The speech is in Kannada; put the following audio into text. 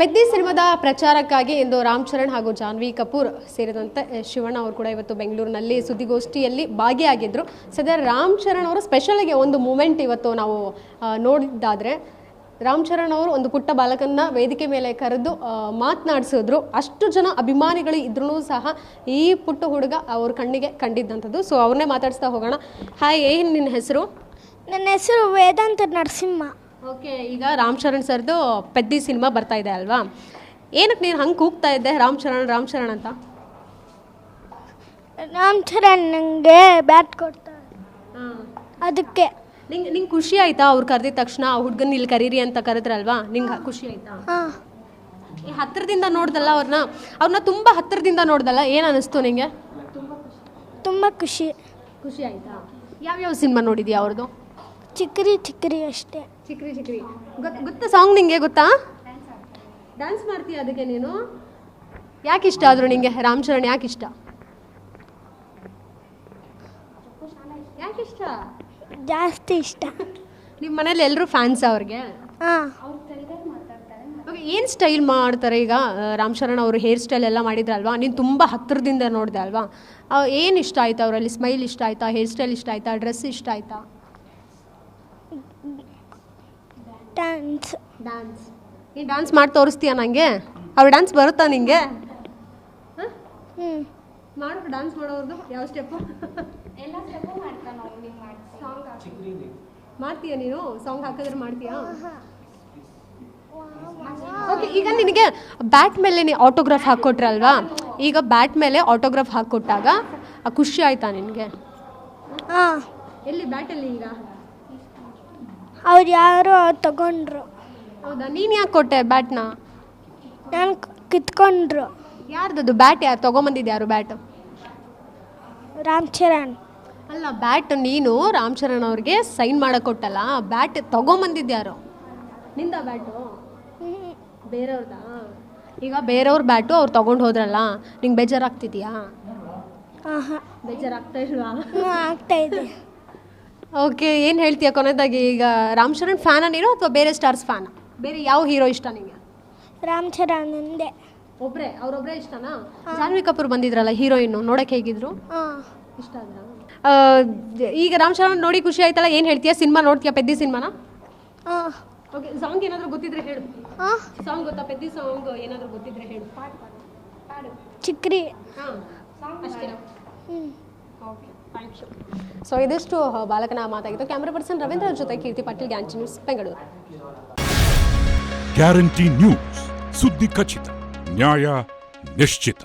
ಪೆದ್ದಿ ಸಿನಿಮಾದ ಪ್ರಚಾರಕ್ಕಾಗಿ ಇಂದು ರಾಮ್ ಚರಣ್ ಹಾಗೂ ಜಾನ್ವಿ ಕಪೂರ್ ಸೇರಿದಂತೆ ಶಿವಣ್ಣ ಅವರು ಕೂಡ ಇವತ್ತು ಬೆಂಗಳೂರಿನಲ್ಲಿ ಸುದ್ದಿಗೋಷ್ಠಿಯಲ್ಲಿ ಭಾಗಿಯಾಗಿದ್ದರು. ಸದ್ಯ ರಾಮ್ ಚರಣ್ ಅವರು ಸ್ಪೆಷಲ್ಗೆ ಒಂದು ಮೂಮೆಂಟ್ ಇವತ್ತು ನಾವು ನೋಡಿದ್ದಾದರೆ, ರಾಮ್ ಚರಣ್ ಅವರು ಒಂದು ಪುಟ್ಟ ಬಾಲಕನ್ನ ವೇದಿಕೆ ಮೇಲೆ ಕರೆದು ಮಾತನಾಡಿಸಿದ್ರು. ಅಷ್ಟು ಜನ ಅಭಿಮಾನಿಗಳು ಇದ್ರೂ ಸಹ ಈ ಪುಟ್ಟ ಹುಡುಗ ಅವ್ರ ಕಣ್ಣಿಗೆ ಕಂಡಿದ್ದಂಥದ್ದು. ಸೊ ಅವ್ರನ್ನೇ ಮಾತಾಡಿಸ್ತಾ ಹೋಗೋಣ. ಹಾಯ್, ಏನು ನಿನ್ನ ಹೆಸರು? ನನ್ನ ಹೆಸರು ವೇದಾಂತ ನರಸಿಂಹ. ಓಕೆ, ಈಗ ರಾಮ್ ಚರಣ್ ಸರ್ದು ಪೆದ್ದಿ ಸಿನಿಮಾ ಬರ್ತಾ ಇದೆ ಅಲ್ವಾ? ಏನಕ್ಕೆ ನೀನು ಹಂಗೆ ಕೂಗ್ತಾ ಇದ್ದೆ ರಾಮ್ ಚರಣ್ ಅಂತ? ರಾಮ್ ಚರಣ್ ನನಗೆ ಬ್ಯಾಟ್ ಕೊಡ್ತಾರೆ, ಅದಕ್ಕೆ. ನಿಂಗೆ ಖುಷಿ ಆಯ್ತಾ ಅವ್ರು ಕರೆದಿದ ತಕ್ಷಣ ಆ ಹುಡುಗನ ಇಲ್ಲಿ ಕರೀರಿ ಅಂತ ಕರೆದ್ರಲ್ವಾ? ನಿಂಗೆ ಖುಷಿ ಆಯ್ತಾ? ಈ ಹತ್ತಿರದಿಂದ ನೋಡ್ದಲ್ಲ ಅವ್ರನ್ನ ತುಂಬ ಹತ್ತಿರದಿಂದ ನೋಡ್ದಲ್ಲ, ಏನು ಅನ್ನಿಸ್ತು ನಿಂಗೆ? ತುಂಬ ಖುಷಿ ಆಯ್ತಾ? ಯಾವ್ಯಾವ ಸಿನಿಮಾ ನೋಡಿದ್ಯಾ ಅವ್ರದ್ದು? ಚಿಕ್ರಿ ಅಷ್ಟೇ. ಚಿಕ್ರಿ ಗೊತ್ತಾ ಸಾಂಗ್? ನಿಂಗೆ ಗೊತ್ತಾ? ಡ್ಯಾನ್ಸ್ ಮಾಡ್ತೀಯ ಅದಕ್ಕೆ ನೀನು? ಯಾಕೆ ಇಷ್ಟ ಆದ್ರು ನಿಂಗೆ ರಾಮ್ ಚರಣ್? ಯಾಕೆ ಇಷ್ಟ? ಜಾಸ್ತಿ ಇಷ್ಟ. ನಿಮ್ಮ ಮನೇಲಿ ಎಲ್ಲರೂ ಫ್ಯಾನ್ಸ್ ಅವ್ರಿಗೆ? ಹಾಂ. ಏನು ಸ್ಟೈಲ್ ಮಾಡ್ತಾರೆ ಈಗ ರಾಮ್ ಚರಣ್ ಅವರು? ಹೇರ್ ಸ್ಟೈಲ್ ಎಲ್ಲ ಮಾಡಿದ್ರಲ್ವಾ? ನೀನು ತುಂಬ ಹತ್ತಿರದಿಂದ ನೋಡಿದೆ ಅಲ್ವಾ? ಏನು ಇಷ್ಟ ಆಯ್ತಾ ಅವರಲ್ಲಿ? ಸ್ಮೈಲ್ ಇಷ್ಟ ಆಯ್ತಾ? ಹೇರ್ ಸ್ಟೈಲ್ ಇಷ್ಟ ಆಯ್ತಾ? ಡ್ರೆಸ್ ಇಷ್ಟ ಆಯ್ತಾ? ಡ್ಯಾನ್ಸ್ ನೀನು ಡ್ಯಾನ್ಸ್ ಮಾಡಿ ತೋರಿಸ್ತೀಯ ನನಗೆ? ಅವ್ರು ಡ್ಯಾನ್ಸ್ ಬರುತ್ತಾ ನಿಂಗೆ? ಮಾಡು, ಡ್ಯಾನ್ಸ್ ಮಾಡೋದು ಯಾವ ಸ್ಟೆಪ್ಪು? ಎಲ್ಲ ಸ್ಟೆಪ್ಪು ಮಾಡ್ತಾನೆ ಅವ್ನು. ಮಾಡ್ತೀಯ ನೀನು? ಸಾಂಗ್ ಹಾಕಿದ್ರೆ ಮಾಡ್ತೀಯಾ? ಓಕೆ, ಈಗ ನಿನಗೆ ಬ್ಯಾಟ್ ಮೇಲೆ ನೀ ಆಟೋಗ್ರಾಫ್ ಹಾಕ್ಕೊಟ್ರಲ್ವಾ? ಈಗ ಬ್ಯಾಟ್ ಮೇಲೆ ಆಟೋಗ್ರಾಫ್ ಹಾಕ್ಕೊಟ್ಟಾಗ ಖುಷಿ ಆಯ್ತಾ ನಿನಗೆ? ಹಾಂ. ಎಲ್ಲಿ ಬ್ಯಾಟಲ್ಲಿ? ಈಗ ಅವ್ರು ಯಾರೋ ತಗೊಂಡ್ರು. ಹೌದಾ? ನೀನು ಯಾಕೆ ಕೊಟ್ಟೆ ಬ್ಯಾಟ್ನ? ನಾನು ಕಿತ್ಕೊಂಡ್ರು. ಯಾರ್ದದು ಬ್ಯಾಟ್? ಯಾರು ತೊಗೊಂಬಂದಿದ್ದು? ಯಾರು ಬ್ಯಾಟ್? ರಾಮ್ ಚರಣ್. ಅಲ್ಲ, ಬ್ಯಾಟ್ ನೀನು ರಾಮ್ ಚರಣ್ ಅವ್ರಿಗೆ ಸೈನ್ ಮಾಡಕ್ಕೆ ಕೊಟ್ಟಲ್ಲ, ಬ್ಯಾಟ್ ತೊಗೊಂಬಂದಿದ್ದು ಯಾರು? ನಿಂದ ಬ್ಯಾಟು? ಬೇರೆಯವ್ರದಾ? ಈಗ ಬೇರೆಯವ್ರ ಬ್ಯಾಟು ಅವ್ರು ತೊಗೊಂಡು ಹೋದ್ರಲ್ಲ, ನಿಂಗೆ ಬೇಜಾರಾಗ್ತಿದ್ಯಾ? ಬೇಜಾರಾಗ್ತಾ ಇಲ್ವಾ? ಆಗ್ತಾ ಇದೆ. ಓಕೆ, ಏನು ಹೇಳ್ತೀಯ ಕೊನೆಯದಾಗಿ? ಈಗ ರಾಮ್ ಚರಣ್ ಫ್ಯಾನ ನೀನು ಅಥವಾ ಬೇರೆ ಸ್ಟಾರ್ಸ್ ಫ್ಯಾನ? ಬೇರೆ ಯಾವ ಹೀರೋ ಇಷ್ಟ ನಿಮಗೆ? ರಾಮ್ ಚರಣ್ ಒಂದೇ. ಅವ್ರೊಬ್ಬರೇ ಇಷ್ಟನಾ? ಜಾನ್ವಿ ಕಪೂರ್ ಬಂದಿದ್ರಲ್ಲ ಹೀರೋಯಿನ್ನು, ನೋಡಕ್ಕೆ ಹೇಗಿದ್ರು? ಇಷ್ಟ ಆದ್ರ? ಈಗ ರಾಮ್ ಚರಣ್ ನೋಡಿ ಖುಷಿ ಆಯ್ತಲ್ಲ, ಏನು ಹೇಳ್ತೀಯ? ಸಿನಿಮಾ ನೋಡ್ತೀಯಾ ಪೆದ್ದಿ ಸಿನಿಮಾನ? ಓಕೆ, ಸಾಂಗ್ ಏನಾದರೂ ಗೊತ್ತಿದ್ರೆ ಹೇಳು. ಸಾಂಗ್ ಗೊತ್ತಾ? ಪೆದ್ದಿ ಸಾಂಗ್ ಏನಾದರೂ ಗೊತ್ತಿದ್ರೆ ಹೇಳು. ಪಾಡು. ಚಿಕ್ರಿ. ಅಷ್ಟೇ. Okay, thank you. ಸೊ ಇದಿಷ್ಟು ಬಾಲಕನ ಮಾತಾಗಿತ್ತು. ಕ್ಯಾಮ್ರಾ ಪರ್ಸನ್ ರವೀಂದ್ರ ಜೊತೆ Keerthi Patil, guarantee news, Bengaluru. Guarantee news, ಸುದ್ದಿ ಖಚಿತ, ನ್ಯಾಯ ನಿಶ್ಚಿತ.